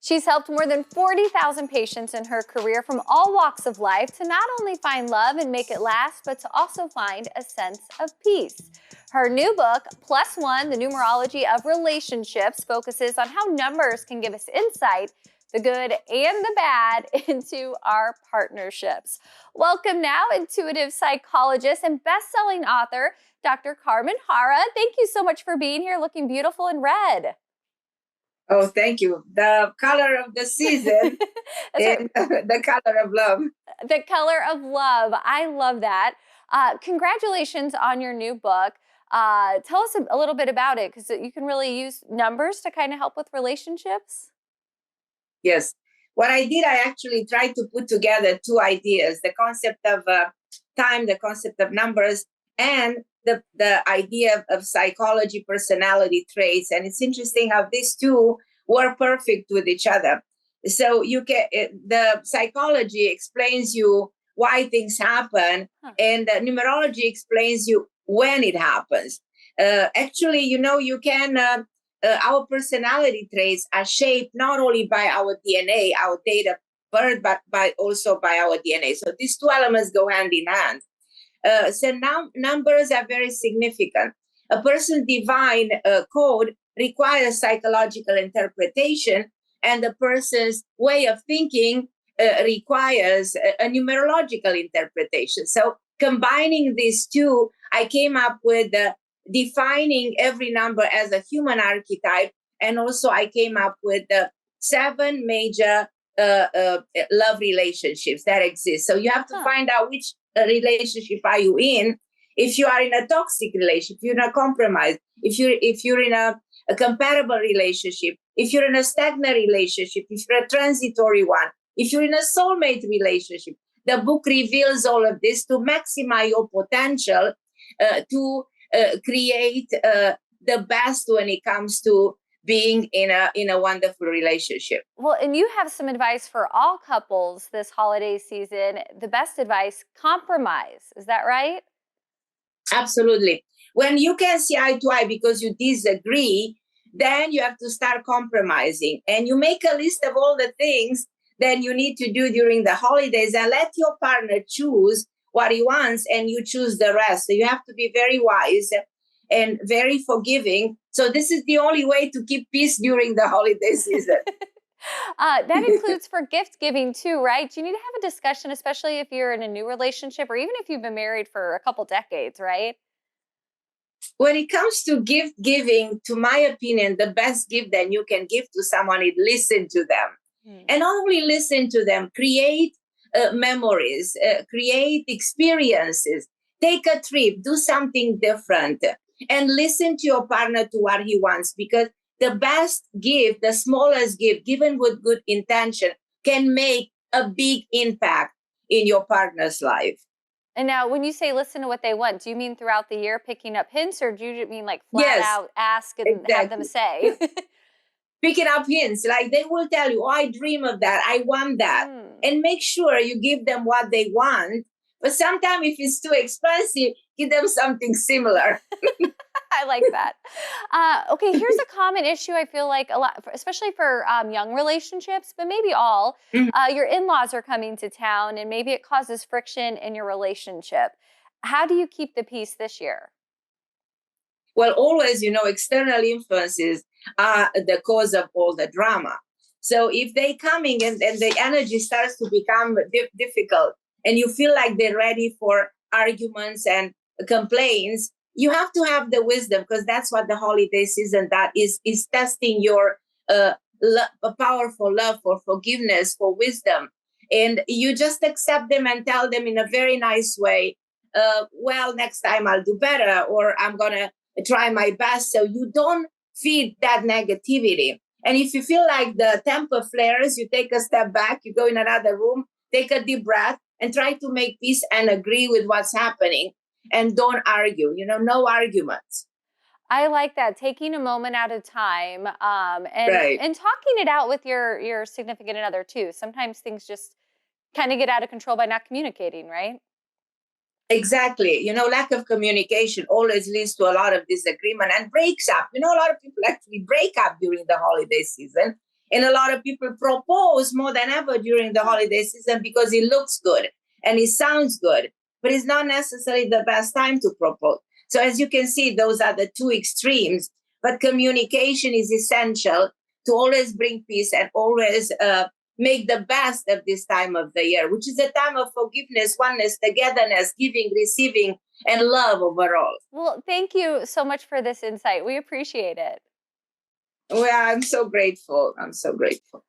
She's helped more than 40,000 patients in her career from all walks of life to not only find love and make it last, but to also find a sense of peace. Her new book, Plus One, The Numerology of Relationships, focuses on how numbers can give us insight, the good and the bad, into our partnerships. Welcome now, intuitive psychologist and best-selling author, Dr. Carmen Harra. Thank you so much for being here, looking beautiful in red. Oh, thank you. The color of the season and the color of love. The color of love. I love that. Congratulations on your new book. Tell us a little bit about it, because you can really use numbers to kind of help with relationships. Yes. What I did, I actually tried to put together two ideas, the concept of time, the concept of numbers, and the idea of psychology, personality traits. And it's interesting how these two work perfect with each other. So the psychology explains you why things happen, and the numerology explains you when it happens. Actually, you can, our personality traits are shaped not only by our DNA, our date of birth, but also by our DNA. So these two elements go hand in hand. So now numbers are very significant. A person's divine code requires psychological interpretation, and the person's way of thinking requires a numerological interpretation. So combining these two, I came up with defining every number as a human archetype, and also I came up with 7 major love relationships that exist. So you have to find out which relationship are you in. If you are in a toxic relationship, if you're in a compromise, if you're in a compatible relationship, if you're in a stagnant relationship, if you're a transitory one, if you're in a soulmate relationship. The book reveals all of this to maximize your potential to create the best when it comes to being in a wonderful relationship. Well, and you have some advice for all couples this holiday season. The best advice: compromise. Is that right? Absolutely. When you can see eye to eye because you disagree, then you have to start compromising. And you make a list of all the things that you need to do during the holidays, and let your partner choose what he wants, and you choose the rest. So you have to be very wise and very forgiving. So this is the only way to keep peace during the holiday season. That includes for gift giving too, right? You need to have a discussion, especially if you're in a new relationship or even if you've been married for a couple decades, right? When it comes to gift giving, to my opinion, the best gift that you can give to someone is listen to them. And not only listen to them, create memories, create experiences, take a trip, do something different, and listen to your partner to what he wants, because the best gift, the smallest gift given with good intention, can make a big impact in your partner's life. And now when you say listen to what they want, do you mean throughout the year picking up hints, or do you mean like flat out ask and exactly. have them say? Picking up hints, like they will tell you, oh, I dream of that, I want that. And make sure you give them what they want. But sometimes if it's too expensive, give them something similar. I like that. Okay, here's a common issue I feel like a lot, especially for young relationships, but maybe all. Your in-laws are coming to town and maybe it causes friction in your relationship. How do you keep the peace this year? Well, always, external influences are the cause of all the drama. So if they're coming and the energy starts to become difficult and you feel like they're ready for arguments and complaints, you have to have the wisdom, because that's what the holiday season that is testing your powerful love for forgiveness, for wisdom. And you just accept them and tell them in a very nice way, well, next time I'll do better, or I'm going to try my best. So you don't feed that negativity. And if you feel like the temper flares, you take a step back, you go in another room, take a deep breath, and try to make peace and agree with what's happening. And don't argue, no arguments. I like that, taking a moment at a time, and talking it out with your significant other too. Sometimes things just kind of get out of control by not communicating, right? Exactly. Lack of communication always leads to a lot of disagreement and breaks up. A lot of people actually break up during the holiday season. And a lot of people propose more than ever during the holiday season because it looks good and it sounds good, but it's not necessarily the best time to propose. So as you can see, those are the two extremes, but communication is essential to always bring peace and always make the best of this time of the year, which is a time of forgiveness, oneness, togetherness, giving, receiving, and love overall. Well, thank you so much for this insight. We appreciate it. Well, I'm so grateful. I'm so grateful.